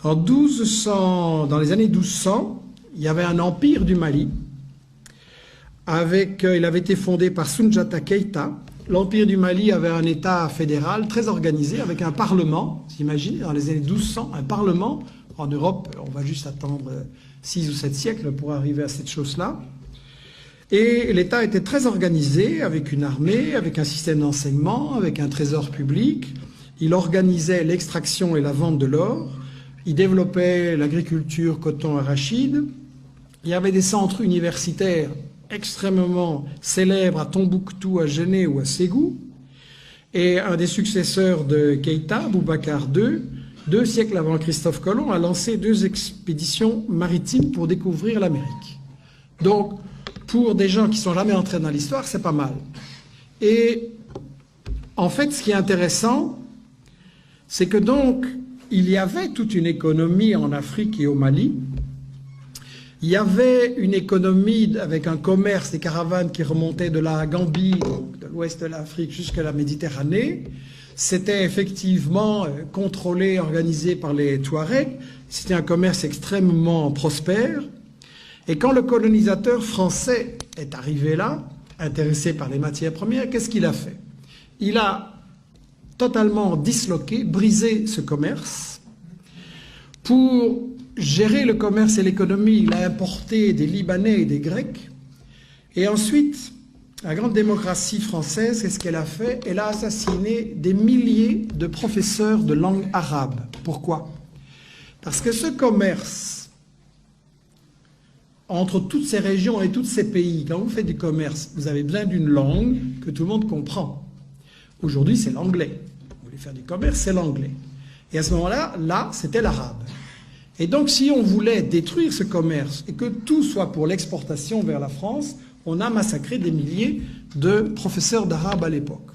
Dans les années 1200, il y avait un empire du Mali. Il avait été fondé par Soundiata Keïta. L'empire du Mali avait un État fédéral très organisé, avec un parlement. Vous imaginez, dans les années 1200, un parlement. En Europe, on va juste attendre 6 ou 7 siècles pour arriver à cette chose-là. Et l'État était très organisé, avec une armée, avec un système d'enseignement, avec un trésor public. Il organisait l'extraction et la vente de l'or. Il développait l'agriculture, coton, arachide. Il y avait des centres universitaires extrêmement célèbres à Tombouctou, à Géné ou à Ségou. Et un des successeurs de Keïta, Boubacar II, 2 siècles avant Christophe Colomb, a lancé 2 expéditions maritimes pour découvrir l'Amérique. Donc, pour des gens qui ne sont jamais entrés dans l'histoire, c'est pas mal. Et en fait, ce qui est intéressant, c'est que donc, il y avait toute une économie en Afrique et au Mali. Il y avait une économie avec un commerce, des caravanes qui remontaient de la Gambie, donc de l'ouest de l'Afrique jusqu'à la Méditerranée. C'était effectivement contrôlé, organisé par les Touaregs. C'était un commerce extrêmement prospère. Et quand le colonisateur français est arrivé là, intéressé par les matières premières, qu'est-ce qu'il a fait? Il a totalement disloqué, brisé ce commerce. Pour gérer le commerce et l'économie, il a importé des Libanais et des Grecs. Et ensuite, la grande démocratie française, qu'est-ce qu'elle a fait? Elle a assassiné des milliers de professeurs de langue arabe. Pourquoi? Parce que ce commerce entre toutes ces régions et tous ces pays, quand vous faites du commerce, vous avez besoin d'une langue que tout le monde comprend. Aujourd'hui, c'est l'anglais. Vous voulez faire du commerce, c'est l'anglais. Et à ce moment-là, c'était l'arabe. Et donc, si on voulait détruire ce commerce et que tout soit pour l'exportation vers la France, on a massacré des milliers de professeurs d'arabe à l'époque.